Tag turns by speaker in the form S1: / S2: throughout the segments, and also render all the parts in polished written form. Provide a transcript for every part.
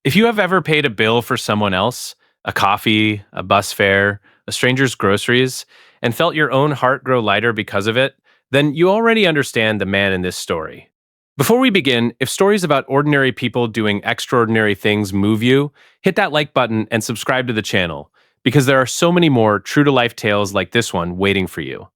S1: If you have ever paid a bill for someone else, a coffee, a bus fare, a stranger's groceries, and felt your own heart grow lighter because of it, then you already understand the man in this story. Before we begin, if stories about ordinary people doing extraordinary things move you, hit that like button and subscribe to the channel, because there are so many more true to life tales like this one waiting for you.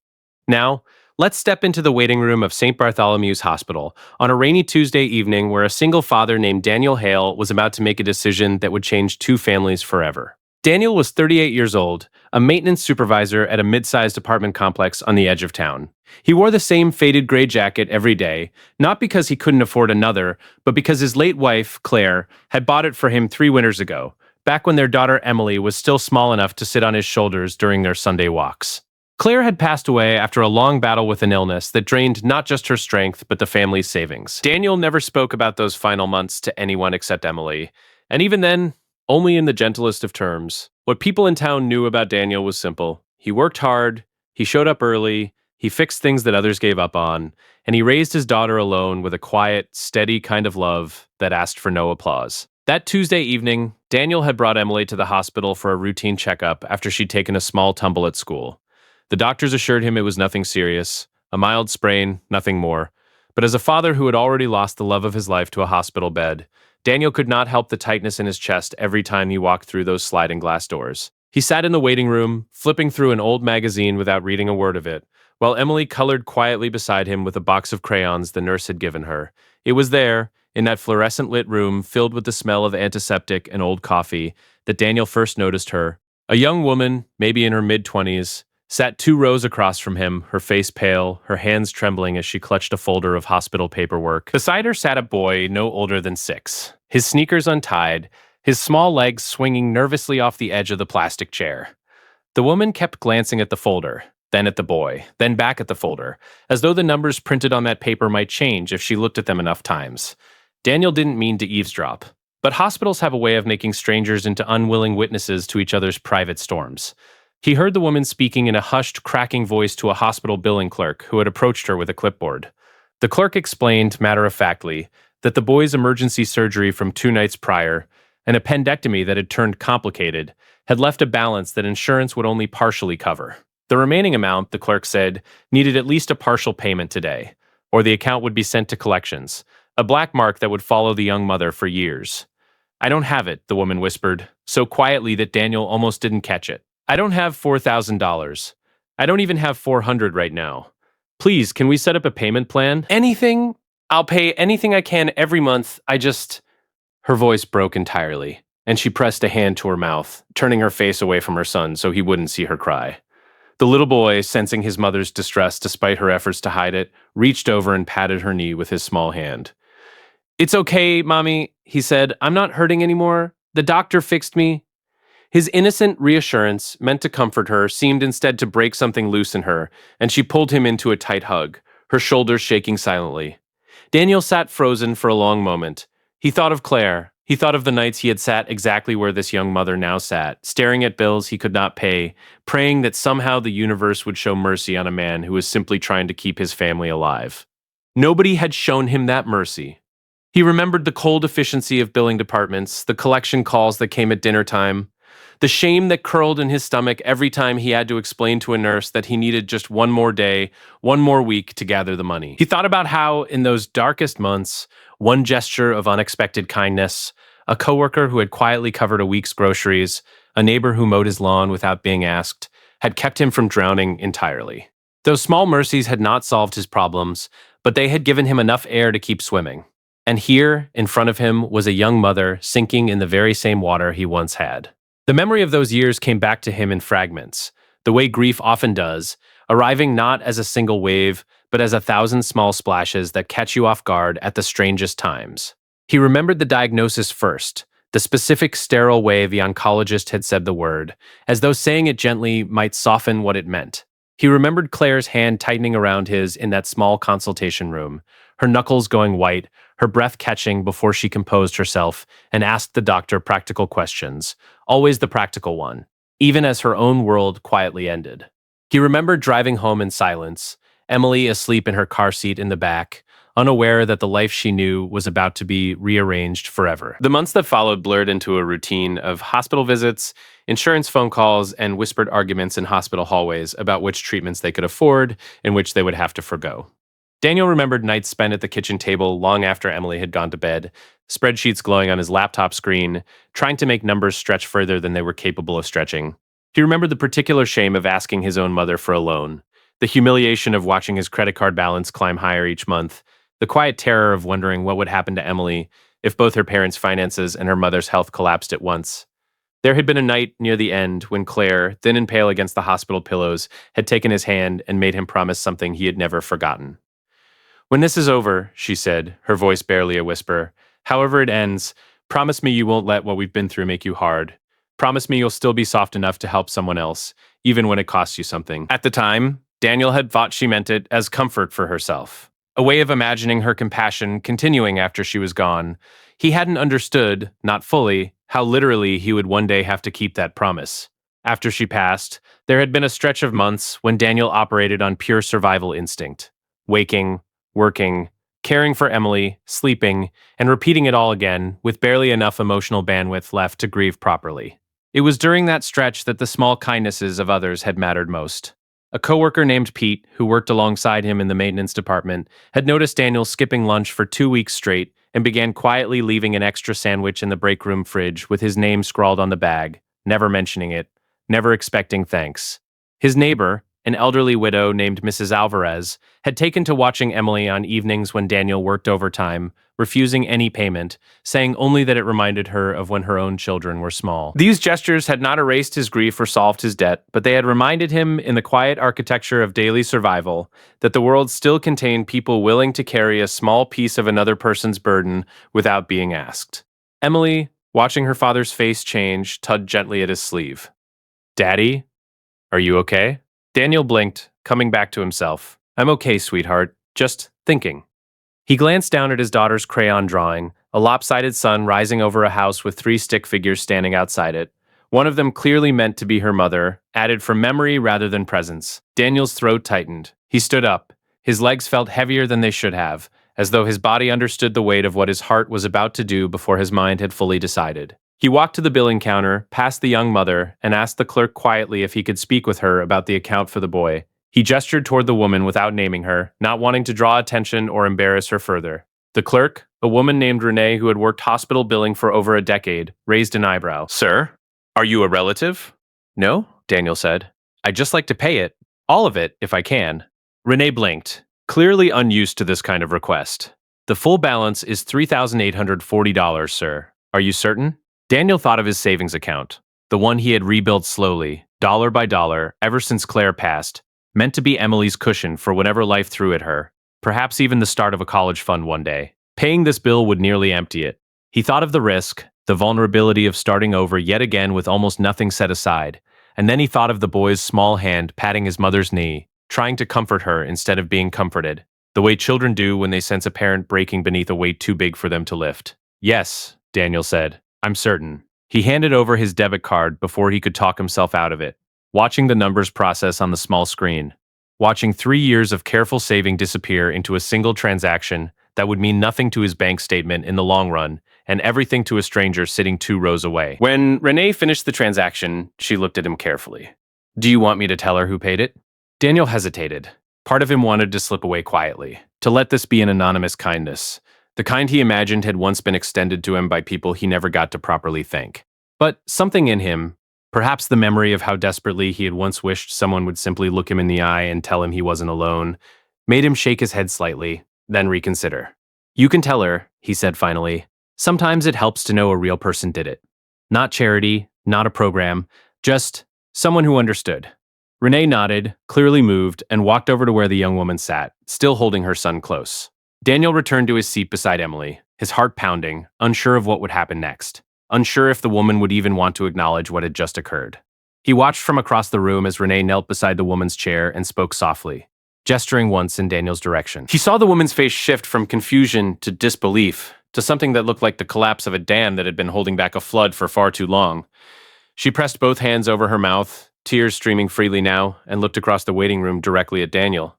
S1: Now, let's step into the waiting room of St. Bartholomew's Hospital on a rainy Tuesday evening where a single father named Daniel Hale was about to make a decision that would change two families forever. Daniel was 38 years old, a maintenance supervisor at a mid-sized apartment complex on the edge of town. He wore the same faded gray jacket every day, not because he couldn't afford another, but because his late wife, Claire, had bought it for him 3 winters ago, back when their daughter Emily was still small enough to sit on his shoulders during their Sunday walks. Claire had passed away after a long battle with an illness that drained not just her strength, but the family's savings. Daniel never spoke about those final months to anyone except Emily, and even then, only in the gentlest of terms. What people in town knew about Daniel was simple. He worked hard, he showed up early, he fixed things that others gave up on, and he raised his daughter alone with a quiet, steady kind of love that asked for no applause. That Tuesday evening, Daniel had brought Emily to the hospital for a routine checkup after she'd taken a small tumble at school. The doctors assured him it was nothing serious, a mild sprain, nothing more. But as a father who had already lost the love of his life to a hospital bed, Daniel could not help the tightness in his chest every time he walked through those sliding glass doors. He sat in the waiting room, flipping through an old magazine without reading a word of it, while Emily colored quietly beside him with a box of crayons the nurse had given her. It was there, in that fluorescent-lit room filled with the smell of antiseptic and old coffee, that Daniel first noticed her. A young woman, maybe in her mid-20s, sat 2 rows across from him, her face pale, her hands trembling as she clutched a folder of hospital paperwork. Beside her sat a boy no older than 6, his sneakers untied, his small legs swinging nervously off the edge of the plastic chair. The woman kept glancing at the folder, then at the boy, then back at the folder, as though the numbers printed on that paper might change if she looked at them enough times. Daniel didn't mean to eavesdrop, but hospitals have a way of making strangers into unwilling witnesses to each other's private storms. He heard the woman speaking in a hushed, cracking voice to a hospital billing clerk who had approached her with a clipboard. The clerk explained, matter-of-factly, that the boy's emergency surgery from 2 nights prior, an appendectomy that had turned complicated, had left a balance that insurance would only partially cover. The remaining amount, the clerk said, needed at least a partial payment today, or the account would be sent to collections, a black mark that would follow the young mother for years. "I don't have it," the woman whispered, so quietly that Daniel almost didn't catch it. "I don't have $4,000. I don't even have 400 right now. Please, can we set up a payment plan?" "Anything? I'll pay anything I can every month. Her voice broke entirely, and she pressed a hand to her mouth, turning her face away from her son so he wouldn't see her cry. The little boy, sensing his mother's distress despite her efforts to hide it, reached over and patted her knee with his small hand. "It's okay, Mommy," he said. "I'm not hurting anymore. The doctor fixed me." His innocent reassurance, meant to comfort her, seemed instead to break something loose in her, and she pulled him into a tight hug, her shoulders shaking silently. Daniel sat frozen for a long moment. He thought of Claire. He thought of the nights he had sat exactly where this young mother now sat, staring at bills he could not pay, praying that somehow the universe would show mercy on a man who was simply trying to keep his family alive. Nobody had shown him that mercy. He remembered the cold efficiency of billing departments, the collection calls that came at dinner time, the shame that curled in his stomach every time he had to explain to a nurse that he needed just one more day, one more week to gather the money. He thought about how, in those darkest months, one gesture of unexpected kindness, a coworker who had quietly covered a week's groceries, a neighbor who mowed his lawn without being asked, had kept him from drowning entirely. Those small mercies had not solved his problems, but they had given him enough air to keep swimming. And here, in front of him, was a young mother sinking in the very same water he once had. The memory of those years came back to him in fragments, the way grief often does, arriving not as a single wave, but as 1,000 small splashes that catch you off guard at the strangest times. He remembered the diagnosis first, the specific sterile way the oncologist had said the word, as though saying it gently might soften what it meant. He remembered Claire's hand tightening around his in that small consultation room, her knuckles going white, her breath catching before she composed herself and asked the doctor practical questions, always the practical one, even as her own world quietly ended. He remembered driving home in silence, Emily asleep in her car seat in the back, unaware that the life she knew was about to be rearranged forever. The months that followed blurred into a routine of hospital visits, insurance phone calls, and whispered arguments in hospital hallways about which treatments they could afford and which they would have to forgo. Daniel remembered nights spent at the kitchen table long after Emily had gone to bed, spreadsheets glowing on his laptop screen, trying to make numbers stretch further than they were capable of stretching. He remembered the particular shame of asking his own mother for a loan, the humiliation of watching his credit card balance climb higher each month, the quiet terror of wondering what would happen to Emily if both her parents' finances and her mother's health collapsed at once. There had been a night near the end when Claire, thin and pale against the hospital pillows, had taken his hand and made him promise something he had never forgotten. "When this is over," she said, her voice barely a whisper, "however it ends, promise me you won't let what we've been through make you hard. Promise me you'll still be soft enough to help someone else, even when it costs you something." At the time, Daniel had thought she meant it as comfort for herself, a way of imagining her compassion continuing after she was gone. He hadn't understood, not fully, how literally he would one day have to keep that promise. After she passed, there had been a stretch of months when Daniel operated on pure survival instinct, waking, working, caring for Emily, sleeping, and repeating it all again with barely enough emotional bandwidth left to grieve properly. It was during that stretch that the small kindnesses of others had mattered most. A coworker named Pete, who worked alongside him in the maintenance department, had noticed Daniel skipping lunch for 2 weeks straight and began quietly leaving an extra sandwich in the break room fridge with his name scrawled on the bag, never mentioning it, never expecting thanks. His neighbor, an elderly widow named Mrs. Alvarez, had taken to watching Emily on evenings when Daniel worked overtime, refusing any payment, saying only that it reminded her of when her own children were small. These gestures had not erased his grief or solved his debt, but they had reminded him, in the quiet architecture of daily survival, that the world still contained people willing to carry a small piece of another person's burden without being asked. Emily, watching her father's face change, tugged gently at his sleeve. "Daddy, are you okay?" Daniel blinked, coming back to himself. "I'm okay, sweetheart. Just thinking." He glanced down at his daughter's crayon drawing, a lopsided sun rising over a house with 3 stick figures standing outside it. One of them clearly meant to be her mother, added for memory rather than presence. Daniel's throat tightened. He stood up. His legs felt heavier than they should have, as though his body understood the weight of what his heart was about to do before his mind had fully decided. He walked to the billing counter, past the young mother, and asked the clerk quietly if he could speak with her about the account for the boy. He gestured toward the woman without naming her, not wanting to draw attention or embarrass her further. The clerk, a woman named Renee who had worked hospital billing for over a decade, raised an eyebrow. "Sir, are you a relative?" "No," Daniel said. "I'd just like to pay it. All of it, if I can." Renee blinked, clearly unused to this kind of request. "The full balance is $3,840, sir. Are you certain?" Daniel thought of his savings account, the one he had rebuilt slowly, dollar by dollar, ever since Claire passed, meant to be Emily's cushion for whatever life threw at her, perhaps even the start of a college fund one day. Paying this bill would nearly empty it. He thought of the risk, the vulnerability of starting over yet again with almost nothing set aside, and then he thought of the boy's small hand patting his mother's knee, trying to comfort her instead of being comforted, the way children do when they sense a parent breaking beneath a weight too big for them to lift. "Yes," Daniel said, "I'm certain." He handed over his debit card before he could talk himself out of it, watching the numbers process on the small screen, watching 3 years of careful saving disappear into a single transaction that would mean nothing to his bank statement in the long run, and everything to a stranger sitting 2 rows away. When Renee finished the transaction, she looked at him carefully. "Do you want me to tell her who paid it?" Daniel hesitated. Part of him wanted to slip away quietly, to let this be an anonymous kindness, the kind he imagined had once been extended to him by people he never got to properly thank. But something in him, perhaps the memory of how desperately he had once wished someone would simply look him in the eye and tell him he wasn't alone, made him shake his head slightly, then reconsider. "You can tell her," he said finally. "Sometimes it helps to know a real person did it. Not charity, not a program, just someone who understood." Renee nodded, clearly moved, and walked over to where the young woman sat, still holding her son close. Daniel returned to his seat beside Emily, his heart pounding, unsure of what would happen next, unsure if the woman would even want to acknowledge what had just occurred. He watched from across the room as Renee knelt beside the woman's chair and spoke softly, gesturing once in Daniel's direction. He saw the woman's face shift from confusion to disbelief, to something that looked like the collapse of a dam that had been holding back a flood for far too long. She pressed both hands over her mouth, tears streaming freely now, and looked across the waiting room directly at Daniel.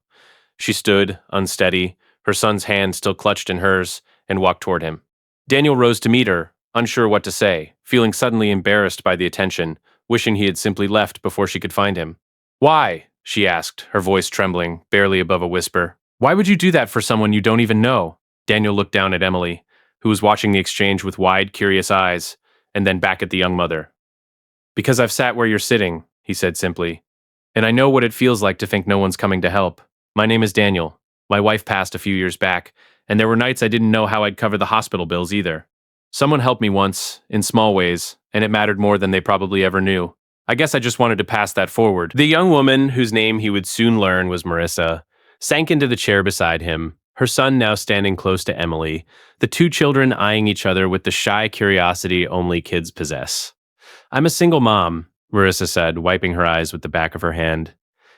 S1: She stood, unsteady, her son's hand still clutched in hers, and walked toward him. Daniel rose to meet her, unsure what to say, feeling suddenly embarrassed by the attention, wishing he had simply left before she could find him. "Why?" she asked, her voice trembling, barely above a whisper. "Why would you do that for someone you don't even know?" Daniel looked down at Emily, who was watching the exchange with wide, curious eyes, and then back at the young mother. "Because I've sat where you're sitting," he said simply, "and I know what it feels like to think no one's coming to help. My name is Daniel. My wife passed a few years back, and there were nights I didn't know how I'd cover the hospital bills either. Someone helped me once, in small ways, and it mattered more than they probably ever knew. I guess I just wanted to pass that forward." The young woman, whose name he would soon learn was Marissa, sank into the chair beside him, her son now standing close to Emily, the two children eyeing each other with the shy curiosity only kids possess. "I'm a single mom," Marissa said, wiping her eyes with the back of her hand.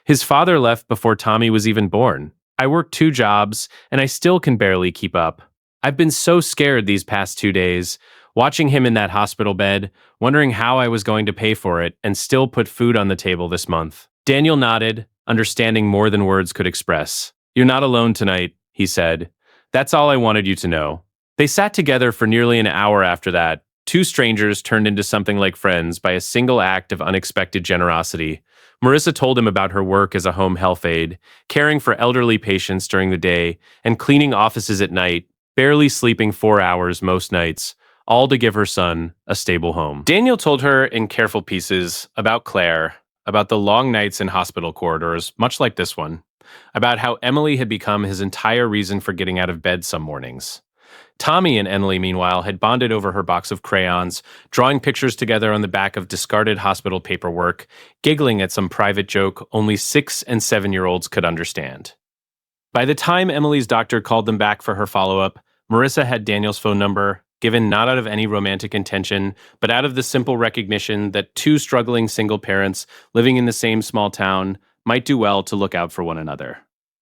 S1: "His father left before Tommy was even born. I work 2 jobs, and I still can barely keep up. I've been so scared these past 2 days, watching him in that hospital bed, wondering how I was going to pay for it and still put food on the table this month." Daniel nodded, understanding more than words could express. "You're not alone tonight," he said. "That's all I wanted you to know." They sat together for nearly an hour after that, 2 strangers turned into something like friends by a single act of unexpected generosity. Marissa told him about her work as a home health aide, caring for elderly patients during the day and cleaning offices at night, barely sleeping 4 hours most nights, all to give her son a stable home. Daniel told her in careful pieces about Claire, about the long nights in hospital corridors, much like this one, about how Emily had become his entire reason for getting out of bed some mornings. Tommy and Emily, meanwhile, had bonded over her box of crayons, drawing pictures together on the back of discarded hospital paperwork, giggling at some private joke only 6- and 7-year-olds could understand. By the time Emily's doctor called them back for her follow-up, Marissa had Daniel's phone number, given not out of any romantic intention, but out of the simple recognition that 2 struggling single parents living in the same small town might do well to look out for one another.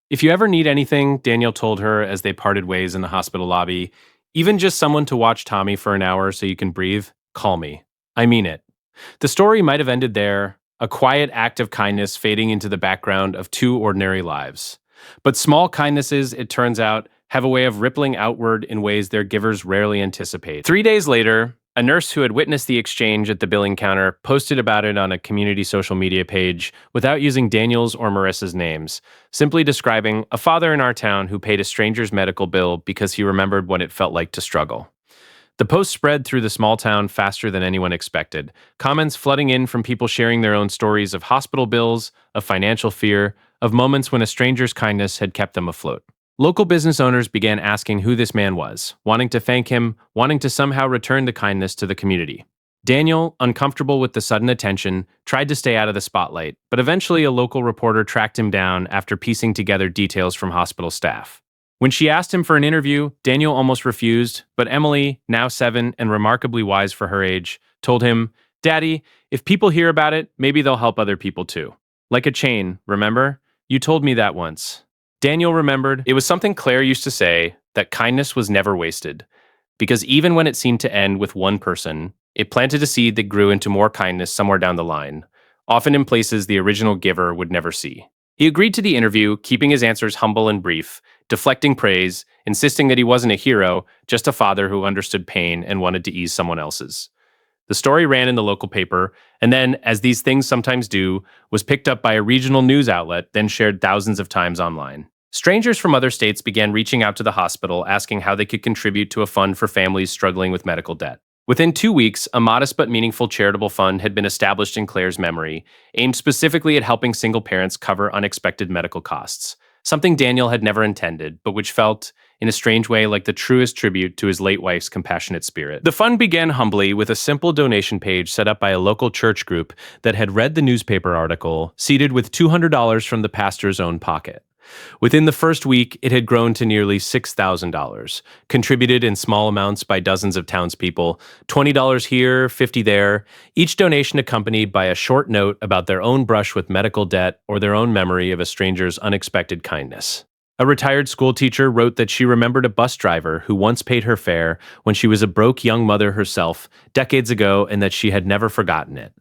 S1: "If you ever need anything," Daniel told her as they parted ways in the hospital lobby, "even just someone to watch Tommy for an hour so you can breathe, call me. I mean it." The story might have ended there, a quiet act of kindness fading into the background of 2 ordinary lives. But small kindnesses, it turns out, have a way of rippling outward in ways their givers rarely anticipate. 3 days later, a nurse who had witnessed the exchange at the billing counter posted about it on a community social media page without using Daniel's or Marissa's names, simply describing a father in our town who paid a stranger's medical bill because he remembered what it felt like to struggle. The post spread through the small town faster than anyone expected, comments flooding in from people sharing their own stories of hospital bills, of financial fear, of moments when a stranger's kindness had kept them afloat. Local business owners began asking who this man was, wanting to thank him, wanting to somehow return the kindness to the community. Daniel, uncomfortable with the sudden attention, tried to stay out of the spotlight, but eventually a local reporter tracked him down after piecing together details from hospital staff. When she asked him for an interview, Daniel almost refused, but Emily, now 7 and remarkably wise for her age, told him, "Daddy, if people hear about it, maybe they'll help other people too. Like a chain, remember? You told me that once." Daniel remembered it was something Claire used to say, that kindness was never wasted, because even when it seemed to end with one person, it planted a seed that grew into more kindness somewhere down the line, often in places the original giver would never see. He agreed to the interview, keeping his answers humble and brief, deflecting praise, insisting that he wasn't a hero, just a father who understood pain and wanted to ease someone else's. The story ran in the local paper, and then, as these things sometimes do, was picked up by a regional news outlet, then shared thousands of times online. Strangers from other states began reaching out to the hospital, asking how they could contribute to a fund for families struggling with medical debt. Within 2 weeks, a modest but meaningful charitable fund had been established in Claire's memory, aimed specifically at helping single parents cover unexpected medical costs, something Daniel had never intended, but which felt, in a strange way, like the truest tribute to his late wife's compassionate spirit. The fund began humbly with a simple donation page set up by a local church group that had read the newspaper article, seeded with $200 from the pastor's own pocket. Within the first week, it had grown to nearly $6,000, contributed in small amounts by dozens of townspeople, $20 here, $50 there, each donation accompanied by a short note about their own brush with medical debt or their own memory of a stranger's unexpected kindness. A retired schoolteacher wrote that she remembered a bus driver who once paid her fare when she was a broke young mother herself decades ago and that she had never forgotten it.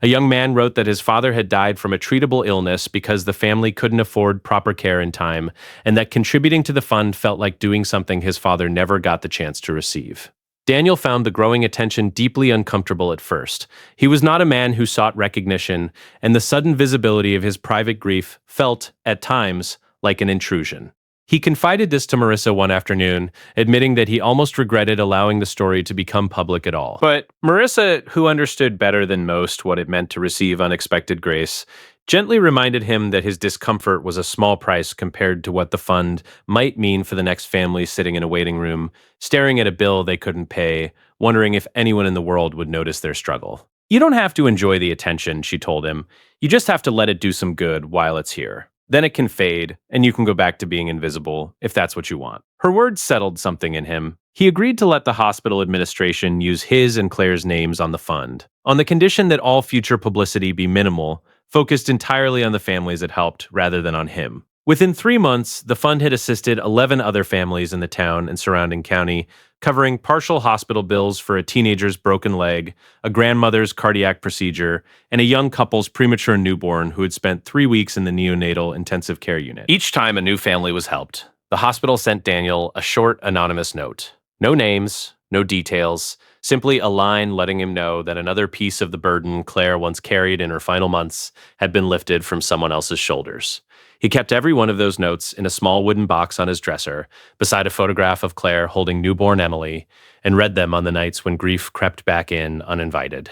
S1: A young man wrote that his father had died from a treatable illness because the family couldn't afford proper care in time, and that contributing to the fund felt like doing something his father never got the chance to receive. Daniel found the growing attention deeply uncomfortable at first. He was not a man who sought recognition, and the sudden visibility of his private grief felt, at times, like an intrusion. He confided this to Marissa one afternoon, admitting that he almost regretted allowing the story to become public at all. But Marissa, who understood better than most what it meant to receive unexpected grace, gently reminded him that his discomfort was a small price compared to what the fund might mean for the next family sitting in a waiting room, staring at a bill they couldn't pay, wondering if anyone in the world would notice their struggle. You don't have to enjoy the attention, she told him. You just have to let it do some good while it's here. Then it can fade, and you can go back to being invisible, if that's what you want. Her words settled something in him. He agreed to let the hospital administration use his and Claire's names on the fund, on the condition that all future publicity be minimal, focused entirely on the families it helped rather than on him. Within 3 months, the fund had assisted 11 other families in the town and surrounding county, covering partial hospital bills for a teenager's broken leg, a grandmother's cardiac procedure, and a young couple's premature newborn who had spent 3 weeks in the neonatal intensive care unit. Each time a new family was helped, the hospital sent Daniel a short, anonymous note. No names, no details, simply a line letting him know that another piece of the burden Claire once carried in her final months had been lifted from someone else's shoulders. He kept every one of those notes in a small wooden box on his dresser, beside a photograph of Claire holding newborn Emily, and read them on the nights when grief crept back in uninvited.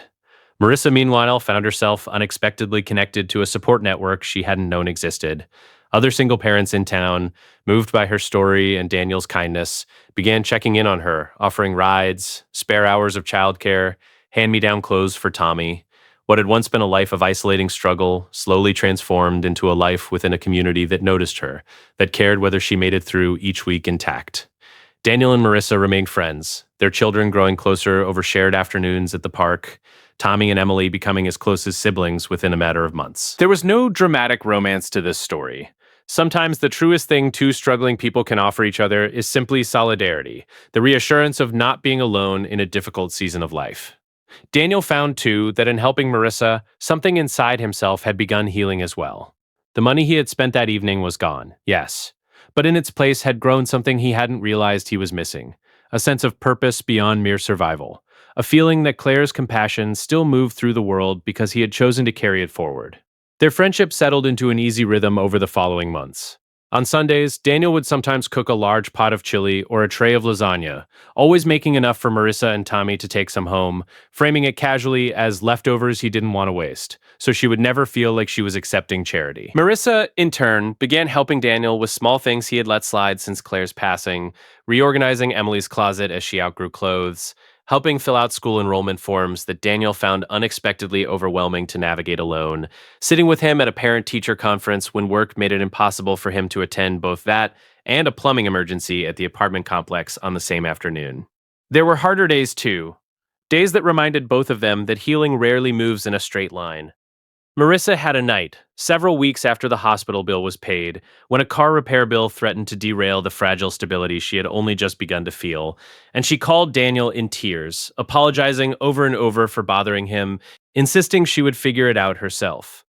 S1: Marissa, meanwhile, found herself unexpectedly connected to a support network she hadn't known existed. Other single parents in town, moved by her story and Daniel's kindness, began checking in on her, offering rides, spare hours of childcare, hand-me-down clothes for Tommy. What had once been a life of isolating struggle slowly transformed into a life within a community that noticed her, that cared whether she made it through each week intact. Daniel and Marissa remained friends, their children growing closer over shared afternoons at the park, Tommy and Emily becoming as close as siblings within a matter of months. There was no dramatic romance to this story. Sometimes the truest thing two struggling people can offer each other is simply solidarity, the reassurance of not being alone in a difficult season of life. Daniel found, too, that in helping Marissa, something inside himself had begun healing as well. The money he had spent that evening was gone, yes, but in its place had grown something he hadn't realized he was missing, a sense of purpose beyond mere survival, a feeling that Claire's compassion still moved through the world because he had chosen to carry it forward. Their friendship settled into an easy rhythm over the following months. On Sundays, Daniel would sometimes cook a large pot of chili or a tray of lasagna, always making enough for Marissa and Tommy to take some home, framing it casually as leftovers he didn't want to waste, so she would never feel like she was accepting charity. Marissa, in turn, began helping Daniel with small things he had let slide since Claire's passing, reorganizing Emily's closet as she outgrew clothes, helping fill out school enrollment forms that Daniel found unexpectedly overwhelming to navigate alone, sitting with him at a parent-teacher conference when work made it impossible for him to attend both that and a plumbing emergency at the apartment complex on the same afternoon. There were harder days, too. Days that reminded both of them that healing rarely moves in a straight line. Marissa had a night, several weeks after the hospital bill was paid, when a car repair bill threatened to derail the fragile stability she had only just begun to feel, and she called Daniel in tears, apologizing over and over for bothering him, insisting she would figure it out herself.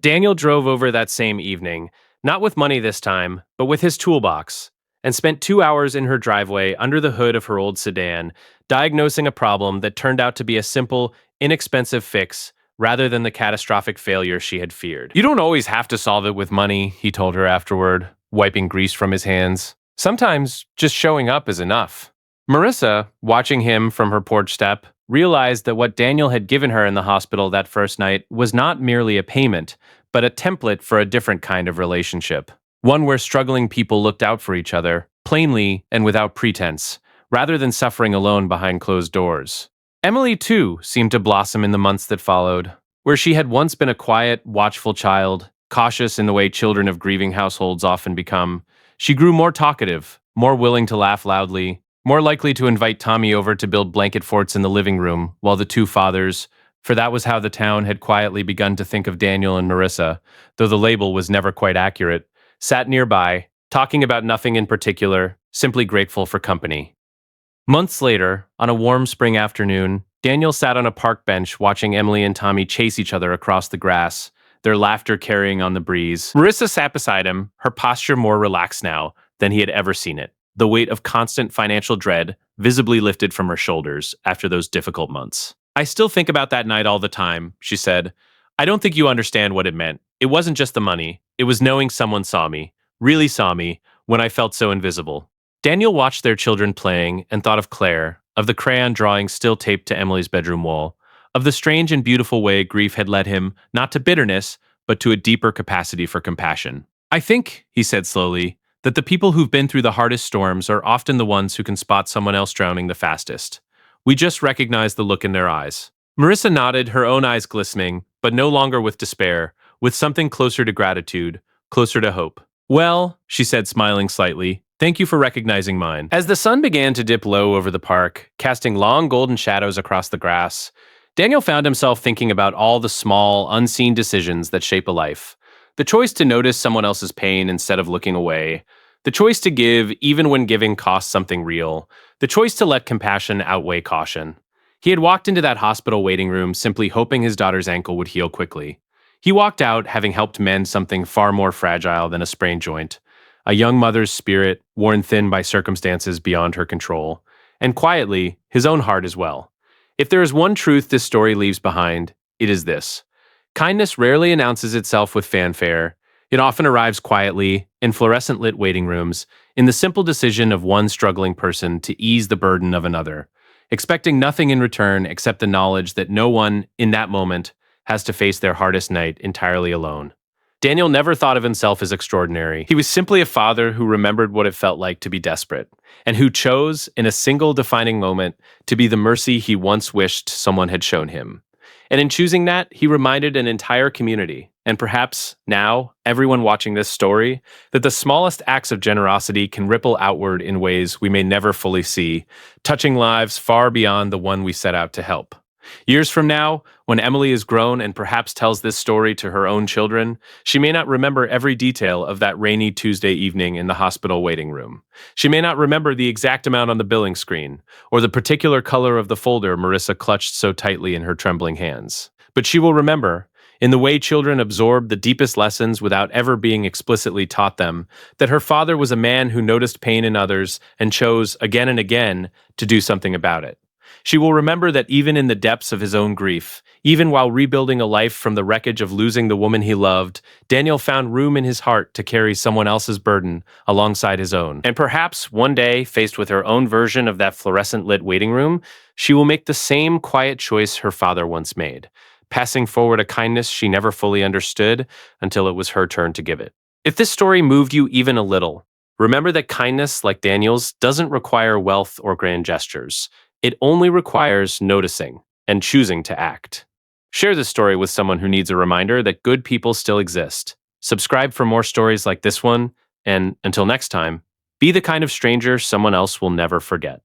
S1: Daniel drove over that same evening, not with money this time, but with his toolbox, and spent 2 hours in her driveway under the hood of her old sedan, diagnosing a problem that turned out to be a simple, inexpensive fix rather than the catastrophic failure she had feared. You don't always have to solve it with money, he told her afterward, wiping grease from his hands. Sometimes just showing up is enough. Marissa, watching him from her porch step, realized that what Daniel had given her in the hospital that first night was not merely a payment, but a template for a different kind of relationship. One where struggling people looked out for each other, plainly and without pretense, rather than suffering alone behind closed doors. Emily, too, seemed to blossom in the months that followed. Where she had once been a quiet, watchful child, cautious in the way children of grieving households often become, she grew more talkative, more willing to laugh loudly, more likely to invite Tommy over to build blanket forts in the living room, while the two fathers, for that was how the town had quietly begun to think of Daniel and Marissa, though the label was never quite accurate, sat nearby, talking about nothing in particular, simply grateful for company. Months later, on a warm spring afternoon, Daniel sat on a park bench watching Emily and Tommy chase each other across the grass, their laughter carrying on the breeze. Marissa sat beside him, her posture more relaxed now than he had ever seen it, the weight of constant financial dread visibly lifted from her shoulders after those difficult months. I still think about that night all the time, she said. I don't think you understand what it meant. It wasn't just the money, it was knowing someone saw me, really saw me, when I felt so invisible. Daniel watched their children playing and thought of Claire, of the crayon drawing still taped to Emily's bedroom wall, of the strange and beautiful way grief had led him not to bitterness, but to a deeper capacity for compassion. I think, he said slowly, that the people who've been through the hardest storms are often the ones who can spot someone else drowning the fastest. We just recognize the look in their eyes. Marissa nodded, her own eyes glistening, but no longer with despair, with something closer to gratitude, closer to hope. Well, she said, smiling slightly, thank you for recognizing mine. As the sun began to dip low over the park, casting long golden shadows across the grass, Daniel found himself thinking about all the small, unseen decisions that shape a life. The choice to notice someone else's pain instead of looking away. The choice to give even when giving costs something real. The choice to let compassion outweigh caution. He had walked into that hospital waiting room simply hoping his daughter's ankle would heal quickly. He walked out having helped mend something far more fragile than a sprained joint. A young mother's spirit, worn thin by circumstances beyond her control. And quietly, his own heart as well. If there is one truth this story leaves behind, it is this. Kindness rarely announces itself with fanfare. It often arrives quietly, in fluorescent-lit waiting rooms, in the simple decision of one struggling person to ease the burden of another, expecting nothing in return except the knowledge that no one, in that moment, has to face their hardest night entirely alone. Daniel never thought of himself as extraordinary. He was simply a father who remembered what it felt like to be desperate, and who chose, in a single defining moment, to be the mercy he once wished someone had shown him. And in choosing that, he reminded an entire community, and perhaps now, everyone watching this story, that the smallest acts of generosity can ripple outward in ways we may never fully see, touching lives far beyond the one we set out to help. Years from now, when Emily is grown and perhaps tells this story to her own children, she may not remember every detail of that rainy Tuesday evening in the hospital waiting room. She may not remember the exact amount on the billing screen, or the particular color of the folder Marissa clutched so tightly in her trembling hands. But she will remember, in the way children absorb the deepest lessons without ever being explicitly taught them, that her father was a man who noticed pain in others and chose, again and again, to do something about it. She will remember that even in the depths of his own grief, even while rebuilding a life from the wreckage of losing the woman he loved, Daniel found room in his heart to carry someone else's burden alongside his own. And perhaps one day, faced with her own version of that fluorescent-lit waiting room, she will make the same quiet choice her father once made, passing forward a kindness she never fully understood until it was her turn to give it. If this story moved you even a little, remember that kindness, like Daniel's, doesn't require wealth or grand gestures. It only requires noticing and choosing to act. Share this story with someone who needs a reminder that good people still exist. Subscribe for more stories like this one, and until next time, be the kind of stranger someone else will never forget.